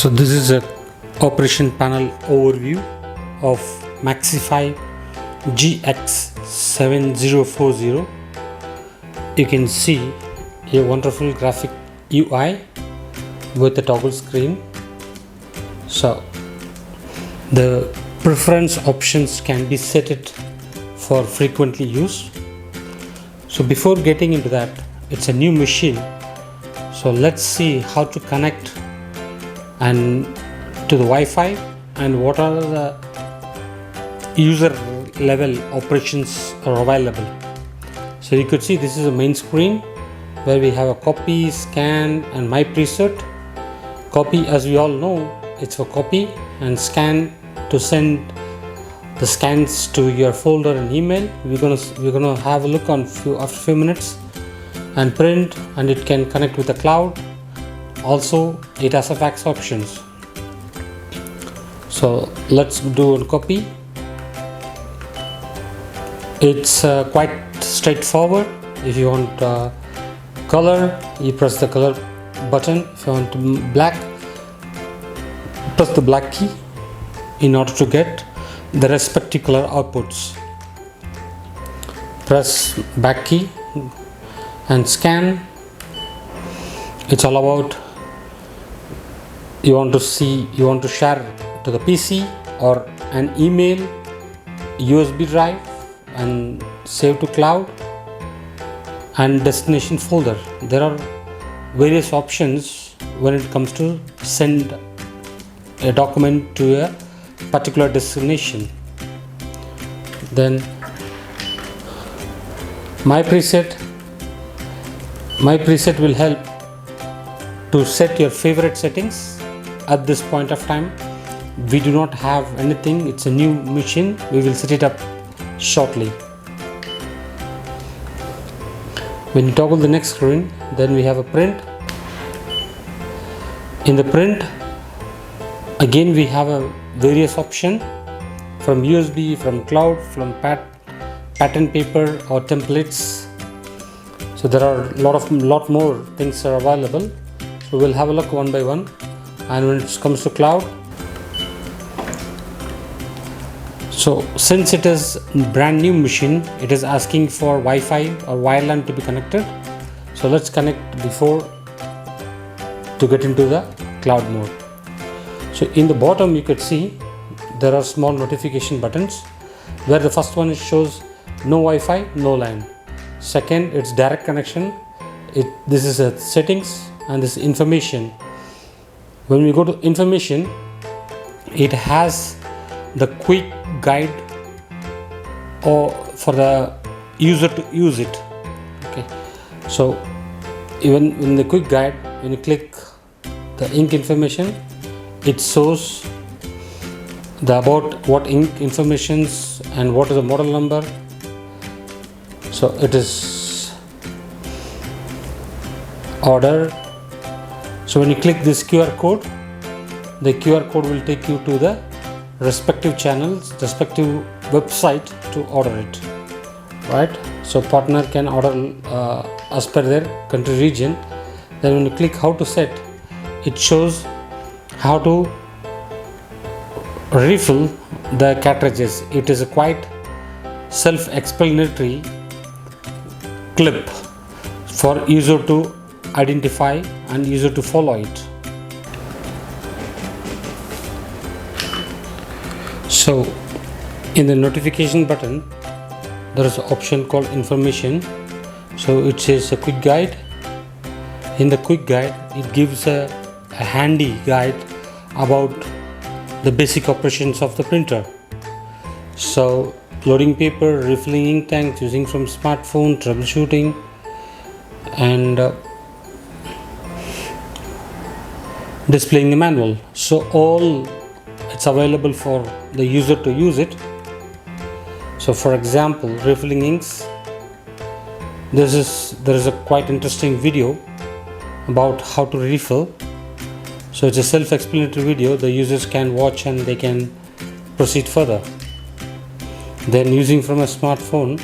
So this is a operation panel overview of MAXIFY GX 7040. You can see a wonderful graphic UI with a toggle screen. So the preference options can be set it for frequently used. So before getting into that, it's a new machine, so let's see how to connect and to the Wi-Fi and what are the user level operations are available. So you could see this is a main screen where we have a copy, scan and my preset. Copy, as we all know, it's for copy, and scan to send the scans to your folder and email. We're gonna have a look on after a few minutes. And print, and it can connect with the cloud. Also it has a fax options. So let's do a copy. It's quite straightforward. If you want color, you press the color button. If you want black, press the black key in order to get the respective color outputs. Press back key and scan. It's all about you want to share to the PC or an email, USB drive, and save to cloud and destination folder. There are various options when it comes to send a document to a particular destination. Then my preset will help to set your favorite settings. At this point of time, we do not have anything. It's a new machine. We will set it up shortly. When you toggle the next screen, then we have a print. In the print, again we have a various option from USB, from cloud, from pattern paper or templates. So there are lot more things are available. So we'll have a look one by one. And when it comes to cloud, so since it is brand new machine, it is asking for Wi-Fi or WLAN to be connected. So let's connect before to get into the cloud mode. So in the bottom you could see there are small notification buttons, where the first one shows no Wi-Fi, no LAN. Second, it's direct connection. This is a settings, and this information. When we go to information, it has the quick guide or for the user to use it. Okay, so even in the quick guide, when you click the ink information, it shows about what ink informations and what is the model number. So it is order. So when you click this QR code, the QR code will take you to the respective channels, respective website to order it, right? So partner can order as per their country region. Then when you click how to set, it shows how to refill the cartridges. It is a quite self-explanatory clip for user to identify and user to follow it. So in the notification button, there is an option called information. So it says a quick guide. In the quick guide, it gives a handy guide about the basic operations of the printer. So loading paper, refilling ink tanks, using from smartphone, troubleshooting, and displaying the manual. So all it's available for the user to use it. So for example, refilling inks, there is a quite interesting video about how to refill. So it's a self-explanatory video. The users can watch and they can proceed further. Then using from a smartphone,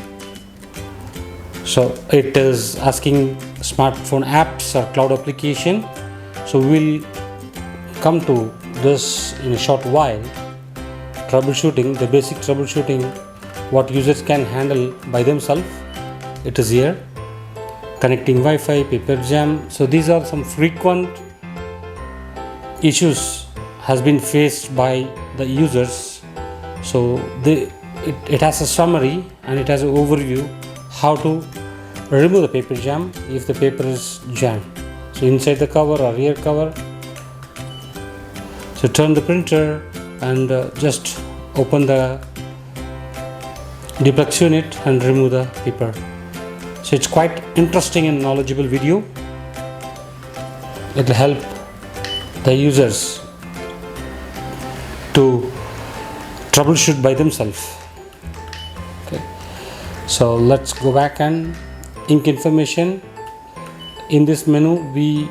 so it is asking smartphone apps or cloud application. So we'll come to this in a short while. Troubleshooting, the basic troubleshooting, what users can handle by themselves, it is here. Connecting Wi-Fi, paper jam. So these are some frequent issues has been faced by the users. So it has a summary and it has an overview how to remove the paper jam if the paper is jammed. So inside the cover or rear cover, so turn the printer and just open the duplex unit and remove the paper. So it's quite interesting and knowledgeable video. It will help the users to troubleshoot by themselves. Okay. So let's go back and ink information. In this menu we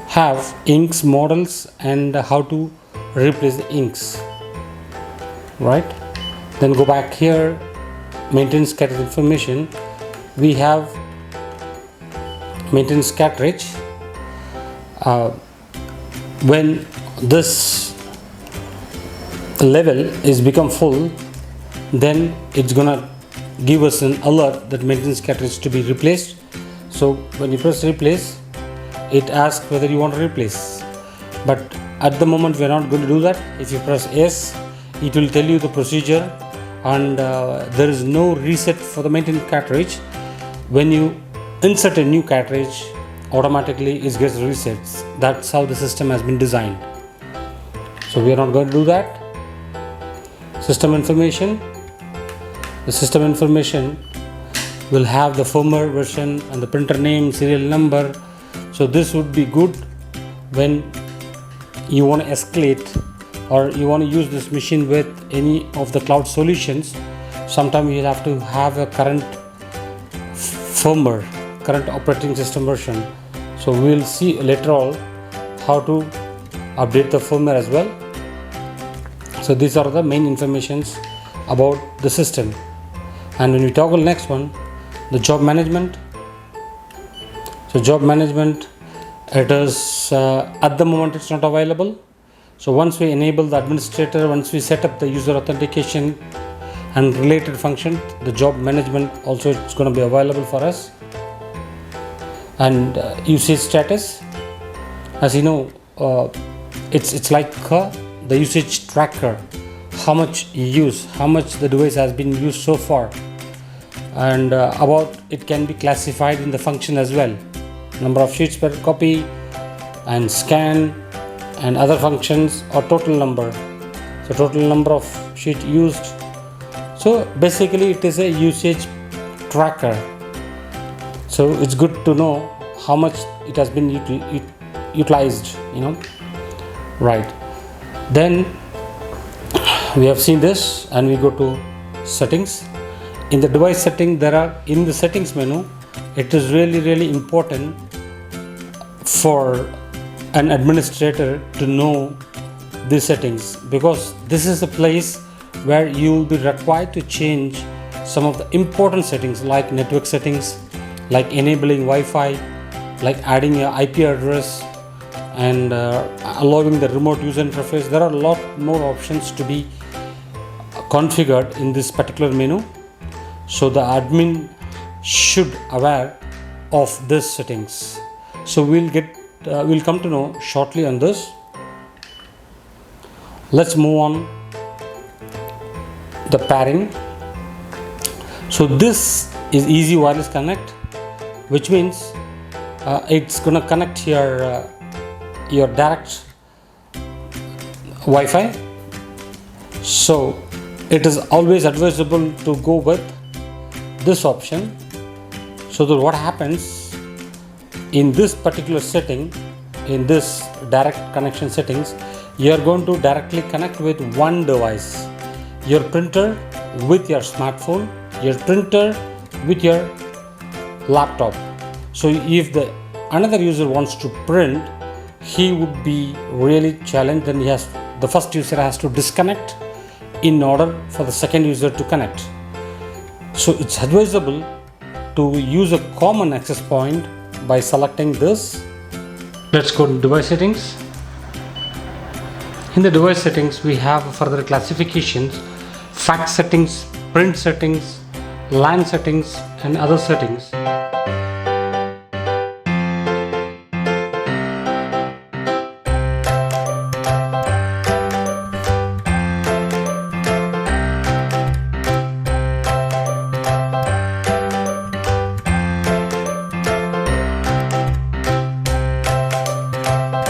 have inks, models, and how to replace the inks, right? Then go back here, maintenance cartridge information. We have maintenance cartridge. When this level is become full, then it's gonna give us an alert that maintenance cartridge to be replaced. So when you press replace, it asks whether you want to replace, but at the moment we're not going to do that. If you press yes, it will tell you the procedure, and there is no reset for the maintenance cartridge. When you insert a new cartridge, automatically it gets resets. That's how the system has been designed. So we are not going to do that. System information. The system information will have the firmware version and the printer name, serial number. So this would be good when you want to escalate or you want to use this machine with any of the cloud solutions. Sometimes you'll have to have a current firmware, current operating system version. So we'll see later on how to update the firmware as well. So these are the main informations about the system. And when we toggle next one, the job management. So job management, it is at the moment it's not available. So once we enable the administrator, once we set up the user authentication and related function, the job management also it's going to be available for us. And usage status, as you know, it's like the usage tracker, how much you use, how much the device has been used so far, and about it can be classified in the function as well. Number of sheets per copy and scan and other functions, or total number. So total number of sheet used. So basically it is a usage tracker. So it's good to know how much it has been utilized, right? Then we have seen this and we go to settings. In the device setting, in the settings menu, it is really important for an administrator to know these settings, because this is a place where you will be required to change some of the important settings like network settings, like enabling Wi-Fi, like adding an IP address, and allowing the remote user interface. There are a lot more options to be configured in this particular menu. So the admin should aware of these settings. So we'll come to know shortly on this. Let's move on the pairing. So this is easy wireless connect, which means it's gonna connect your direct Wi-Fi. So it is always advisable to go with this option. So that what happens in this particular setting, in this direct connection settings, you are going to directly connect with one device, your printer with your smartphone, your printer with your laptop. So if another user wants to print, he would be really challenged. Then the first user has to disconnect in order for the second user to connect. So it's advisable to use a common access point by selecting this. Let's go to device settings. In the device settings, we have further classifications, fax settings, print settings, LAN settings and other settings.